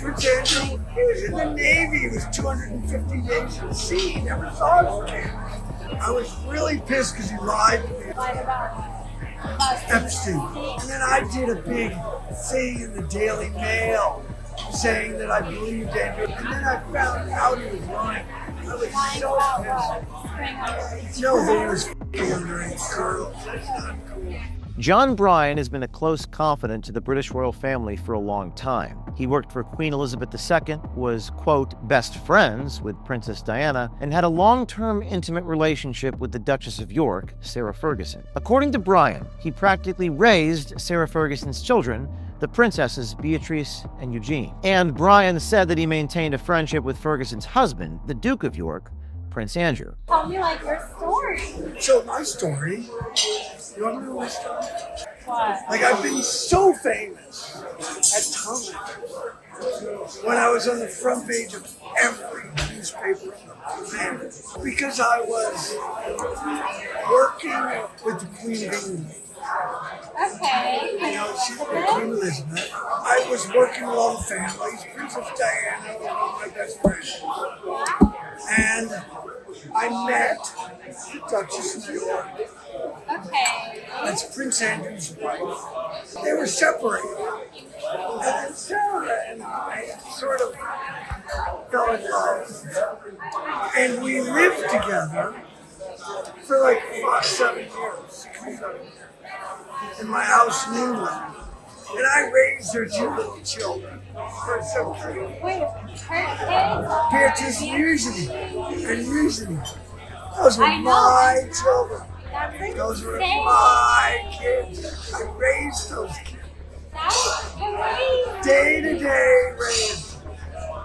Prince Andrew, he was in the Navy. He was 250 days at sea. He never saw his family. I was really pissed because he lied to me. Lied about Epstein. And then I did a big thing in the Daily Mail saying that I believed Andrew. And then I found out he was lying. I was so pissed. No, that he was f***ing underage girls. That's not cool. John Bryan has been a close confidant to the British royal family for a long time. He worked for Queen Elizabeth II, was, quote, best friends with Princess Diana, and had a long-term intimate relationship with the Duchess of York, Sarah Ferguson. According to Bryan, he practically raised Sarah Ferguson's children, the princesses Beatrice and Eugene. And Bryan said that he maintained a friendship with Ferguson's husband, the Duke of York, Prince Andrew. Tell me, like, your story. So my story, you want to know my story? What? Like, I've been so famous at times when I was on the front page of every newspaper on the planet because I was working with the Queen of England. Okay. You know, she's Queen Elizabeth. I was working with all the families. Princess Diana was one of my best friends. And I met the Duchess of York. Okay. That's Prince Andrew's wife. They were separated. And then Sarah and I sort of fell in love. And we lived together for like 7 years, 6 or 7 years, in my house in England. And I raised their 2 little children for some time. Wait, her Beatrice and Eugenie. Those were my children. Those were my kids. I raised those kids. That's crazy. Day to day raised.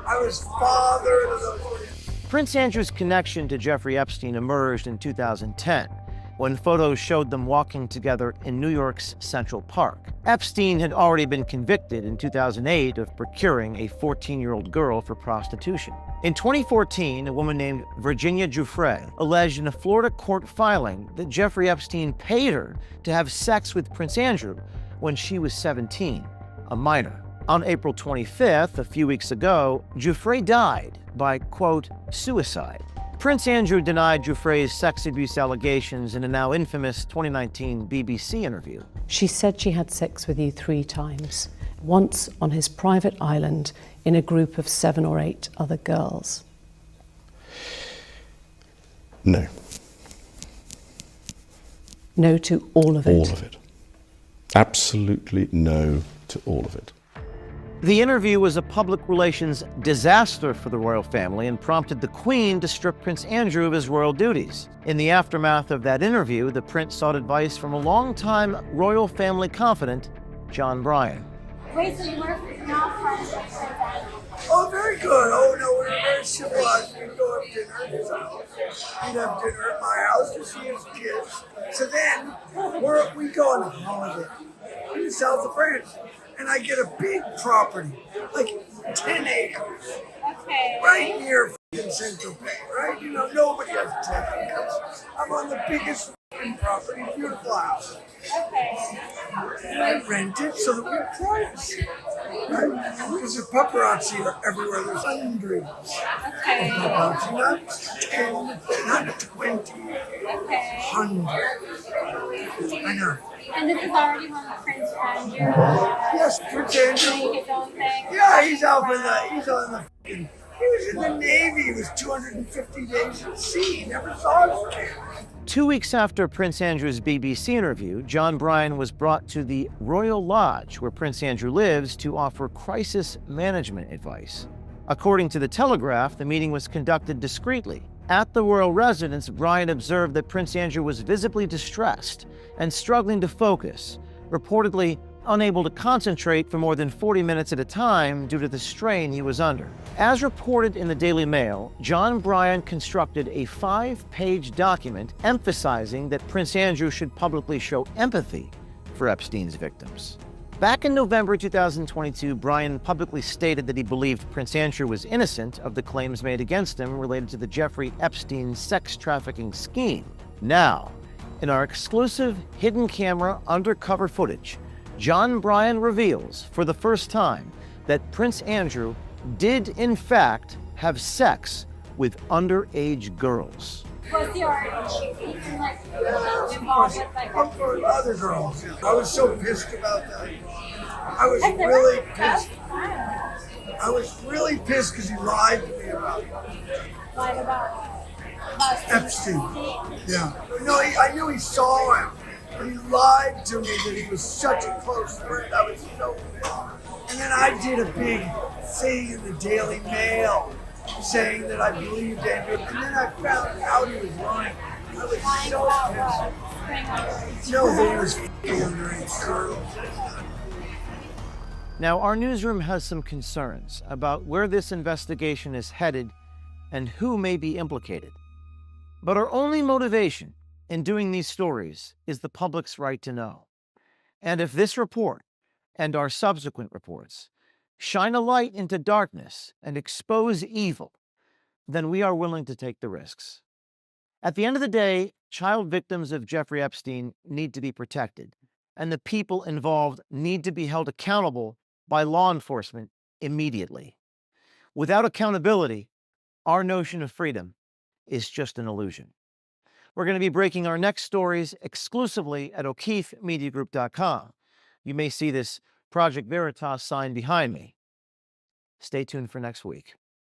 I was father to those kids. Prince Andrew's connection to Jeffrey Epstein emerged in 2010, when photos showed them walking together in New York's Central Park. Epstein had already been convicted in 2008 of procuring a 14-year-old girl for prostitution. In 2014, a woman named Virginia Giuffre alleged in a Florida court filing that Jeffrey Epstein paid her to have sex with Prince Andrew when she was 17, a minor. On April 25th, a few weeks ago, Giuffre died by, quote, suicide. Prince Andrew denied Giuffre's sex abuse allegations in a now infamous 2019 BBC interview. She said she had sex with you 3 times, once on his private island in a group of 7 or 8 other girls. No. No to all of it? All of it. Absolutely no to all of it. The interview was a public relations disaster for the royal family and prompted the Queen to strip Prince Andrew of his royal duties. In the aftermath of that interview, the prince sought advice from a longtime royal family confidant, John Bryan. Wait, so you were not friends with Prince Andrew? Oh, very good. Oh, no, we were very civilized. We'd go have dinner at his house. He'd have dinner at my house to see his kids. So then, we go on holiday in the south of France. And I get a big property, like 10 acres, Okay. right near Saint-Tropez, right? You know, nobody has 10 acres. I'm on the biggest property, beautiful house. Okay. And I rent it so that we have privacy, right? Because the paparazzi are everywhere. There's hundreds Okay. of paparazzi, not 10, not 20, Okay. hundreds. I know. And this is already when Prince Andrew Yes, Prince Andrew. doing his own thing? Yeah, he's on the f***ing, he was in the Navy. He was 250 days at sea. He never saw his family. 2 weeks after Prince Andrew's BBC interview, John Bryan was brought to the Royal Lodge, where Prince Andrew lives, to offer crisis management advice. According to The Telegraph, the meeting was conducted discreetly. At the royal residence, Bryan observed that Prince Andrew was visibly distressed and struggling to focus, reportedly unable to concentrate for more than 40 minutes at a time due to the strain he was under. As reported in the Daily Mail, John Bryan constructed a 5-page document emphasizing that Prince Andrew should publicly show empathy for Epstein's victims. Back in November 2022, Bryan publicly stated that he believed Prince Andrew was innocent of the claims made against him related to the Jeffrey Epstein sex trafficking scheme. Now, in our exclusive hidden camera undercover footage, John Bryan reveals for the first time that Prince Andrew did in fact have sex with underage girls. Was he already cheating, like, involved with, like, For other girls. I was so pissed about that. I was If they were really that's pissed. fine. I was really pissed because he lied to me about it. Lied about Epstein. Yeah. No, I knew he saw him, but he lied to me that he was such a close friend. I was so pissed. And then I did a big thing in the Daily Mail saying that I believed Andrew. And then I found out he was lying. I was lying so about pissed. what? Spring underage. No, that he was f***ing underage girls. Now, our newsroom has some concerns about where this investigation is headed and who may be implicated. But our only motivation in doing these stories is the public's right to know. And if this report and our subsequent reports shine a light into darkness and expose evil, then we are willing to take the risks. At the end of the day, child victims of Jeffrey Epstein need to be protected, and the people involved need to be held accountable by law enforcement immediately. Without accountability, our notion of freedom is just an illusion. We're going to be breaking our next stories exclusively at o'keefemediagroup.com. You may see this Project Veritas sign behind me. Stay tuned for next week.